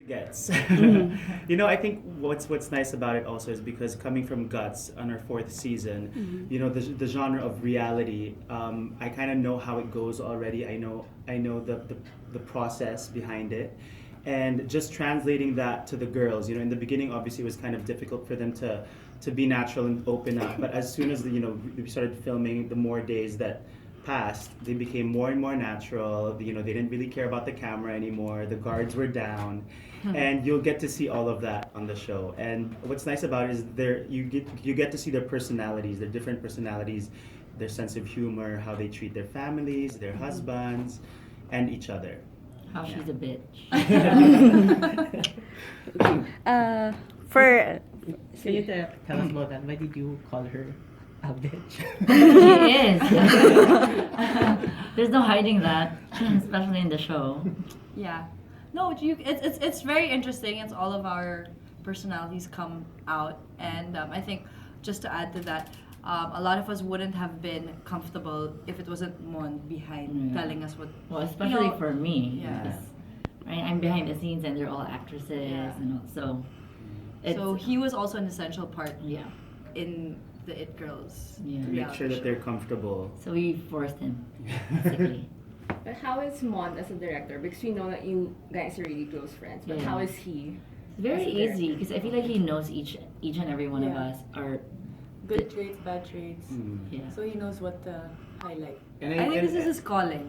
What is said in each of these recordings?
gets. I think what's nice about it also is because coming from Guts on our fourth season, the genre of reality, I kind of know how it goes already. I know the process behind it, and just translating that to the girls. In the beginning, obviously, it was kind of difficult for them to be natural and open up. But as soon as we started filming, the more days that passed, they became more and more natural. They didn't really care about the camera anymore. The guards were down, and you'll get to see all of that on the show. And what's nice about it is you get to see their personalities, their different personalities, their sense of humor, how they treat their families, their husbands, and each other. How she's a bitch. For Can you tell us about that? Why did you call her a bitch? She is. There's no hiding that, especially in the show. Yeah. No, it's very interesting. It's all of our personalities come out, and I think just to add to that, a lot of us wouldn't have been comfortable if it wasn't Mon behind telling us what. Well, especially for me. Yeah. because, right, I'm behind the scenes and they're all actresses and all. So he was also an essential part Yeah. in the It Girls. Yeah. Make reality sure that show. they're comfortable. So we forced him, basically. But how is Mon as a director? Because we know that you guys are really close friends. But Yeah. how is he? It's very As a easy director. because I feel like he knows each and every one of Yeah. us are. Good traits, bad traits. Yeah. So he knows what to highlight. And I think this is his calling.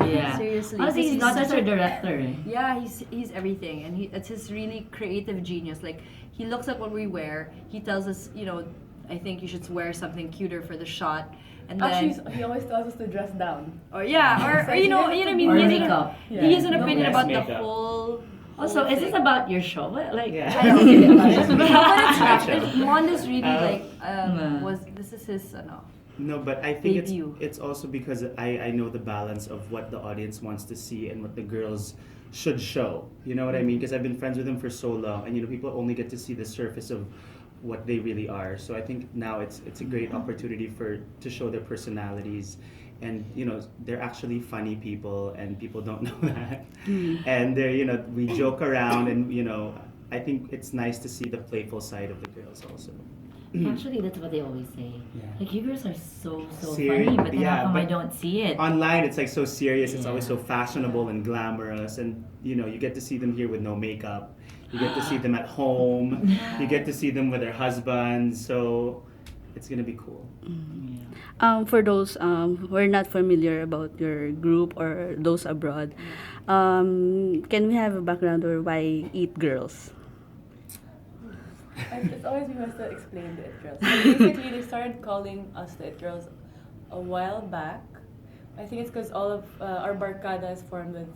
Yeah. Seriously. Honestly, Because he's not such just our director. Eh? Yeah, he's everything, and it's his really creative genius. Like he looks at what we wear, he tells us, I think you should wear something cuter for the shot, and then Actually, he always tells us to dress down. or you know what I mean. Or he has makeup. He has an Yeah. opinion Less about the makeup. whole. Also, is this thing. about your show? What, like, Yeah. I don't get it. No, but it's not. Mon is really this is his No, but I think Debut. it's also because I know the balance of what the audience wants to see and what the girls should show. You know what I mean? Because I've been friends with them for so long, and people only get to see the surface of what they really are. So I think now it's a great opportunity to show their personalities, and they're actually funny people, and people don't know that. And they're we joke around, and I think it's nice to see the playful side of the girls also. Actually, that's what they always say. Yeah. Like, you girls are so Serious. funny, but then Yeah, how come I but don't see it? Online, it's like so serious. It's always so Yeah. fashionable and glamorous, and you get to see them here with no makeup. You get to see them at home. You get to see them with their husbands. So it's gonna be cool. for those who are not familiar about your group or those abroad, can we have a background or why Eat Girls? It's always we must explain the It Girls. So basically, they started calling us the It Girls a while back. I think it's because all of our barcada is formed with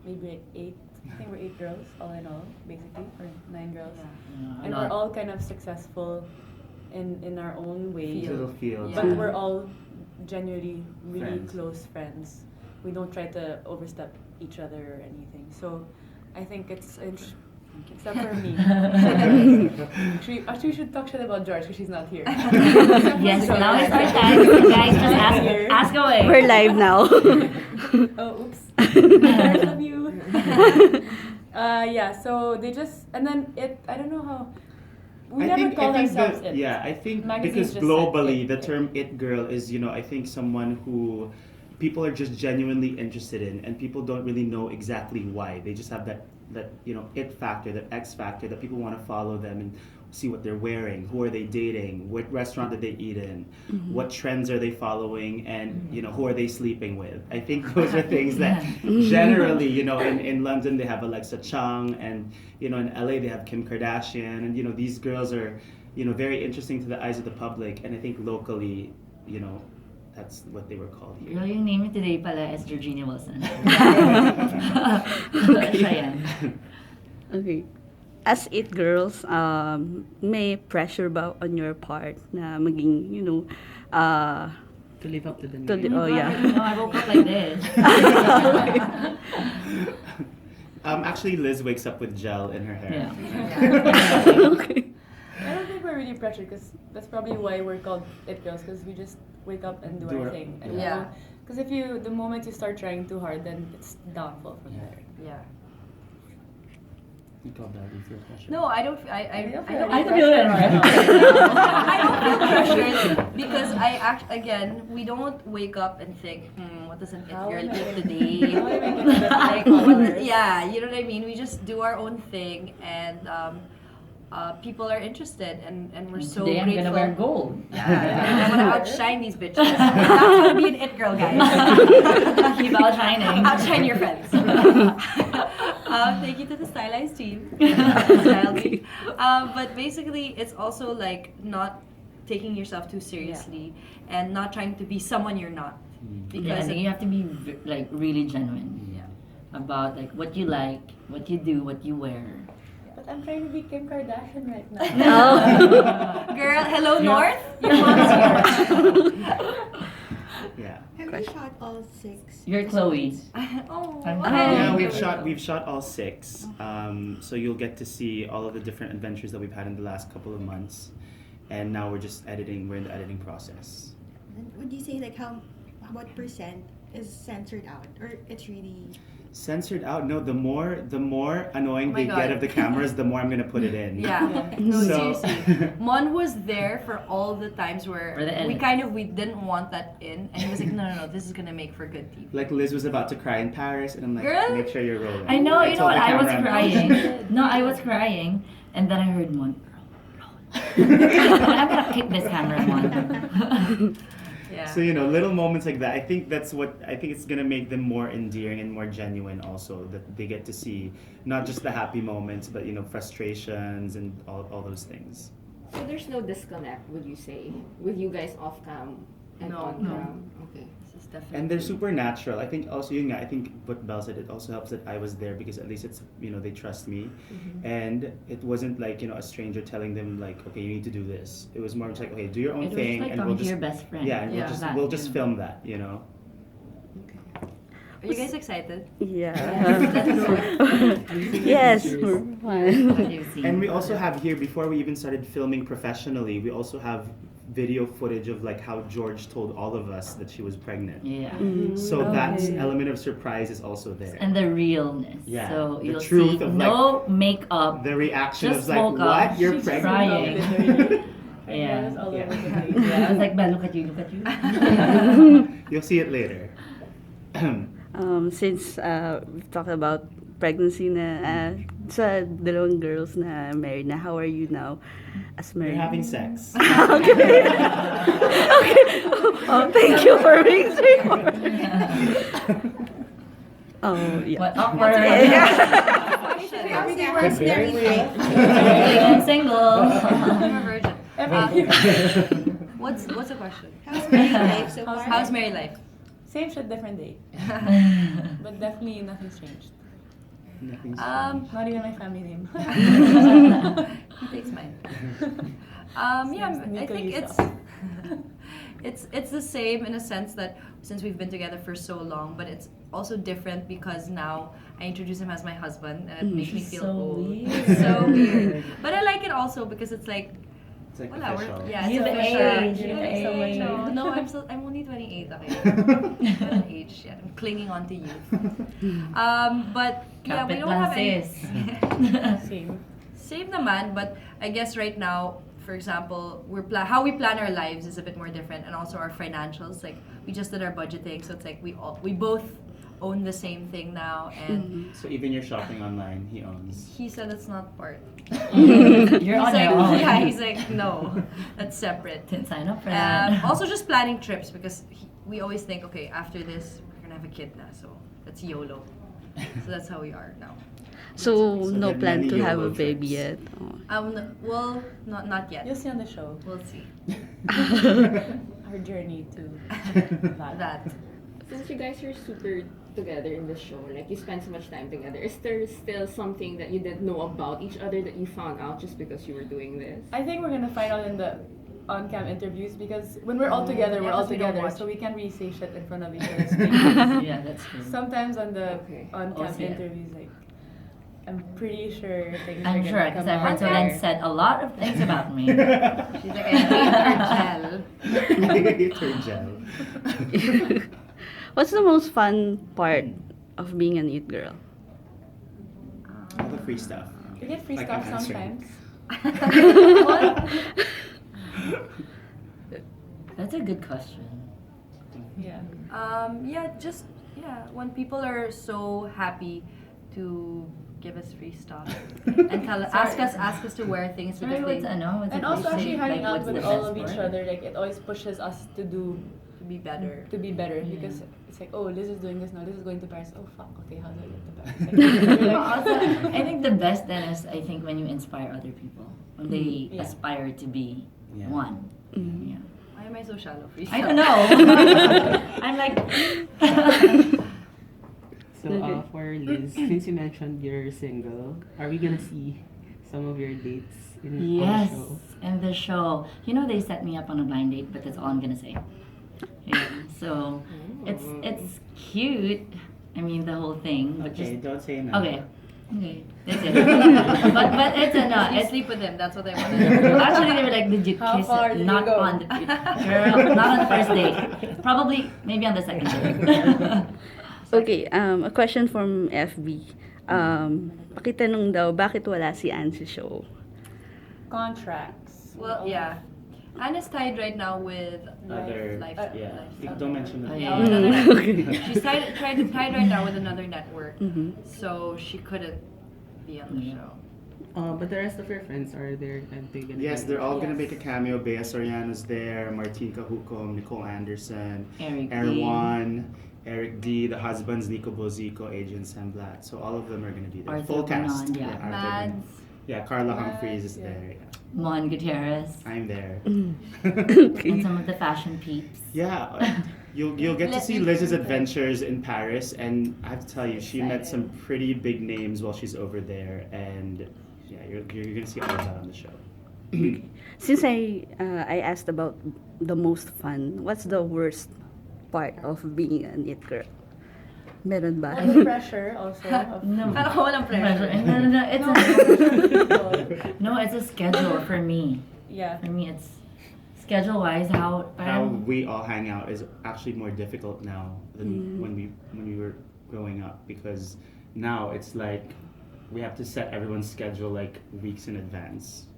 maybe 8. I think we're 8 girls, all in all, basically, or 9 girls. Yeah, And a we're lot. all kind of successful in our own way. Little fields. But Yeah. we're all genuinely really Friends. close friends. We don't try to overstep each other or anything. So I think it's except for me. Actually, we should talk shit about George because she's not here. Yes, now it's our time. Guys, just ask away. We're live now. Oh, oops. I love you. Yeah, so they just, and then I don't know how, we never called ourselves it. Yeah, I think Magazines because just globally said the term "it girl" is I think someone who people are just genuinely interested in, and people don't really know exactly why. They just have that it factor, that X factor, that people want to follow them and see what they're wearing, who are they dating, what restaurant did they eat in, what trends are they following, and who are they sleeping with. I think those are things that generally in London they have Alexa Chung, and in LA they have Kim Kardashian, and these girls are very interesting to the eyes of the public, and I think locally that's what they were called here. Girl, yung name today pala is Georgina Wilson. Okay. Siya yan. Okay. As It Girls, may pressure ba on your part na maging, To live up to the To name. the- Oh, yeah. No, I woke up like this. Actually, Liz wakes up with gel in her hair. Yeah. okay. I don't think we're really pressured because that's probably why we're called It Girls, because we just wake up and do Do our our- thing. And Yeah. because the moment you start trying too hard, then it's downfall from there. Yeah. Ikaw, Belle, do you feel pressure? No, I don't. I don't feel I feel it. I don't feel pressured because again, we don't wake up and think, what does an it How girl am I do gonna- today? how am I gonna get Like, my what followers? yeah, you know what I mean? We just do our own thing, and people are interested, and we're so Today I'm grateful. gonna wear gold. Yeah, I'm gonna outshine these bitches. That's gonna be an it girl, guys. Keep outshining. Outshine your friends. Thank you to the stylized team. Style team. But basically, it's also like not taking yourself too seriously and not trying to be someone you're not. Yeah, I Because think you have to be like really genuine yeah. about like what you like, what you do, what you wear. But I'm trying to be Kim Kardashian right now. Girl, hello North. Your mom's here. Yeah. Have you shot all 6? You're Chloe. Oh, I'm- Yeah, okay. we've shot all 6. So you'll get to see all of the different adventures that we've had in the last couple of months, and now we're just editing. We're in the editing process. Would you say like what percent is censored out, or it's really? Censored out? No, the more annoying Oh my they God. get of the cameras, the more I'm gonna put it in. Yeah. No, So- seriously. Mon was there for all the times where For the we edits. we didn't want that in, and he was like, no, this is gonna make for good TV. Like Liz was about to cry in Paris, and I'm like, Girl. make sure you're rolling. I know, you know told what? the I was camera, crying. No, I was crying, and then I heard Mon. I'm gonna kick this camera, Mon. Yeah. So you know, little moments like that. I think it's gonna make them more endearing and more genuine. Also, that they get to see not just the happy moments, but you know, frustrations and all those things. So there's no disconnect, would you say, with you guys off cam and No. on cam? Okay. This is definitely. And they're super natural. I think also, yun nga, I think what Belle said, it also helps that I was there because at least it's, you know, they trust me. And it wasn't like, you know, a stranger telling them like, okay, you need to do this. It was more just like, okay, do your own It was thing, like and talking we'll to just your best friend. yeah, and Yeah. we'll just film that, you know. Are you guys excited? Yeah. Let's Yes, we're fine. What do you see? And we also have here, before we even started filming professionally, we also have video footage of like how George told all of us that she was pregnant. Yeah. So that element of surprise is also there. And the realness. Yeah, So the you'll truth see of, no makeup. The reaction Just was like, woke up. what? You're She's pregnant? crying. Literally. Her Yeah. hair is all Yeah. over the place. Yeah, I was like, "Ba, look at you, look at you." You'll see it later. Since we've talked about pregnancy na sa dalawang girls na married na, how are you now as You're married? having sex. Okay. Oh, thank you for being sure. Oh, yeah. What awkward. Everything works very tight. I'm single. I'm a virgin. What's the question? How's married life so far? How's married life? Same shit, different day. But definitely nothing's changed. Nothing's Not even my family name. He takes mine. Yeah, I Nico think Heussaff. it's the same in a sense that since we've been together for so long, but it's also different because now I introduce him as my husband, and it makes me feel So old. weird. It's so weird. But I like it also because it's like, It's like wala, official. yeah, it's You're the official. age, you're the Yeah, age. No, I'm only 28. Okay, I'm an age yet. I'm clinging on to youth. But yeah, we Kapit don't lang, have any. sis. Same. Same naman, but I guess right now, for example, how we plan our lives is a bit more different, and also our financials. Like we just did our budgeting, so it's like we both own the same thing now, and So even your shopping online, he owns. he said it's not part. You're on He's like, your own. yeah, he's like, no, that's separate. Didn't sign up for that. Also, just planning trips because we always think, okay, after this we're gonna have a kid now, so that's YOLO. So that's how we are now. So, So no there are plan many to have a YOLO baby trips. yet? Oh. Well, not yet. You'll see on the show We'll see. our journey to that. That. Since you guys are super together in the show, like you spend so much time together, is there still something that you didn't know about each other that you found out just because you were doing this? I think we're gonna find out in the on-cam interviews because when we're all together, Yeah, we're all 'cause we don't together, watch. so we can't really say shit in front of each other's faces. Yeah, that's true. Sometimes on the Okay. on-cam Also, yeah. interviews, like I'm pretty sure things I'm are sure, gonna because come I've heard out Solenn there. said a lot of things about me. She's like, I hate her gel. I hate her gel. What's the most fun part of being an It Girl? All the free stuff. We get free Like stuff I'm answering. sometimes. That's a good question. Yeah. When people are so happy to give us free stuff and ask us to wear things Sorry, because what's they what's And a also good actually thing? hanging Like, out what's the with all best of each part? other, like it always pushes us to be better. be better Yeah. because it's like, oh, Liz is doing this now, Liz is going to Paris. Oh fuck, okay, how do I get to Paris? Like, you're like, Also, I think the best then is I think when you inspire other people when they Yeah. aspire to be Yeah. one. Mhm. Yeah. Why am I so shallow? Free I stuff? don't know. I'm like. So for Liz, since you mentioned you're single, are we gonna see some of your dates in Yes, the show? in the show. You know they set me up on a blind date, but that's all I'm gonna say. Yeah, so it's cute. I mean the whole thing, but Okay, just don't say no. okay. Okay, that's it. but it's a no. You It's sleep with him. That's what I want to know. actually they were like, did you How kiss far it? did you Not go? on the girl, not on the first date. Probably maybe on the second date. Okay, a question from FB. Pakitanong daw, bakit wala si Anne sa show? contracts. Well, yeah. Anna's tied right now with Other, Life. yeah. Life. Don't mention Oh, it. yeah. Another network. Okay. She's tied right now with another network, Mhm. so she couldn't be on the Yeah. show. But the rest of your friends are there and they gonna Yes, be- they're all gonna Yes. make a cameo. Bea Soriano's there, Martin Cahucom, Nicole Anderson, Eric D. Erwan, Eric D, the husbands Nico Bozico, Adrian Samblat. So all of them are gonna be there. Arthur Full cast. Bernard, yeah. Arthur Mads. Bernard. Yeah, Carla Mads, Humphreys is yeah. there. Yeah. Mon Gutierrez I'm there. and some of the fashion peeps. Yeah, you'll get to see Let me Liz's think. adventures in Paris, and I have to tell you, she met Excited. some pretty big names while she's over there, and yeah, you're gonna see all of that on the show. Since I asked about the most fun, what's the worst part of being an it girl? Meron ba? Well, the pressure also. Of, No. Parang walang pressure. No. It's a no. It's a schedule for me. yeah. For me, it's schedule-wise how. How we all hang out is actually more difficult now than Mm. when we were growing up, because now it's like we have to set everyone's schedule like weeks in advance,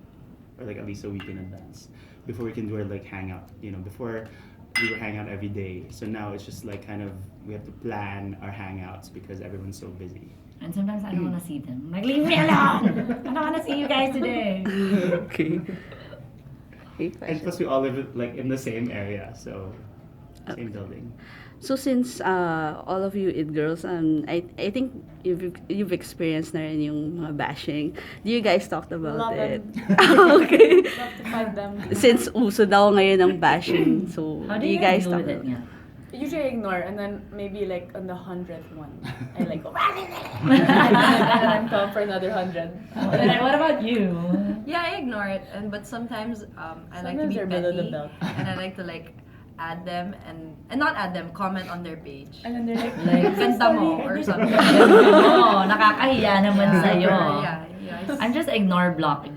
or like at least a week in advance before we can do our like hangout. Before we were hanging out every day, so now it's just like kind of we have to plan our hangouts because everyone's so busy. And sometimes I don't want to see them. I'm like, leave me alone. I don't want to see you guys today. Okay. Okay, And question. plus we all live like in the same area, so same building. So since all of you it girls, I think you've experienced na rin yung mga bashing. Do you guys talked about Love it? them. Okay. Love to fight them. Since uso daw ngayon ang bashing, so How do you guys deal talk with it? about Yeah. Usually I ignore, and then maybe like on the 100th one, I like go, and then I'm calm for another 100. And then, what about you? Yeah, I ignore it, but sometimes I like to Sometimes be they're below the petty, belt. and I like to add them and not add them, comment on their page. And then they're like, Like, Ganda mo or something. Oo, nakakahiya naman sa'yo. Yeah. I'm just ignore block.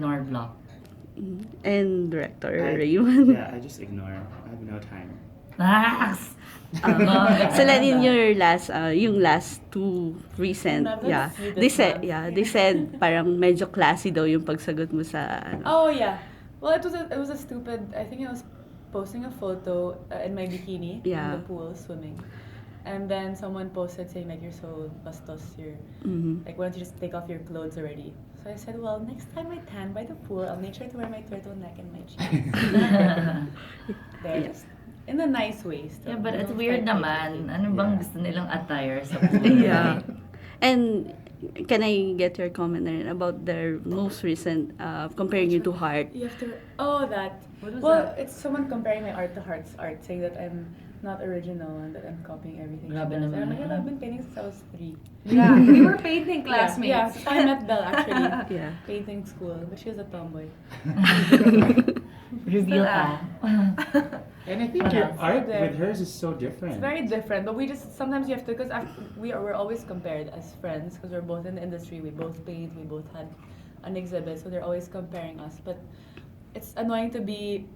And director I- Raymond. Yeah, I just ignore. I have no time. Relax. So then in your last yung last two recent, Not the yeah, sweetest one. they said parang medyo classy daw yung pagsagot mo sa ano. oh yeah. Well, it was a stupid. I think I was posting a photo in my bikini Yeah. in the pool swimming, and then someone posted saying like, you're so bastos, you're Mhm. like, why don't you just take off your clothes already? So I said, well, next time I tan by the pool, I'll make sure to wear my turtleneck and my jeans. There, just in a nice way. Still. Yeah, but it's Don't weird fight naman. me. Ano bang Yeah. gusto nilang attire sa pool? Yeah. And can I get your comment na rin about their most recent comparing you to Heart? You have to. Oh, that. What was Well, that? it's someone comparing my art to Heart's art, saying that I'm not original and that I'm copying everything. she Grabe does. naman. And I'm like, yeah, I've been painting since I was 3. Yeah, we were painting classmates. Yeah, so I met Belle actually. Yeah. Painting school, but she was a tomboy. Reveal pa. And I think What your else? art There. with hers is so different. It's very different, but we just sometimes you have to because we're always compared as friends because we're both in the industry. We both paint. We both had an exhibit, so they're always comparing us. But it's annoying to be,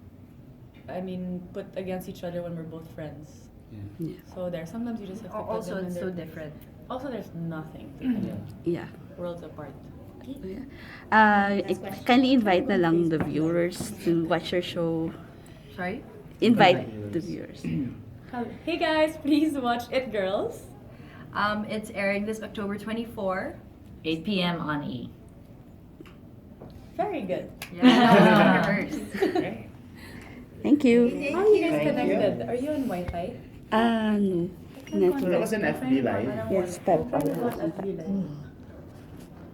put against each other when we're both friends. Yeah. So there, sometimes you just have to put Also, them in it's their so different. Also, there's nothing. Yeah. Yeah. Worlds apart. Kindly invite na lang the viewers to watch your show. Sorry? Invite the viewers. Hey guys, please watch It Girls. It's airing this October 24. 8 p.m. on E. Very good. Yeah. Thank you. How are you guys Thank connected? Are you on Wi-Fi? No. That was an FB live. Yes, type. FB Live.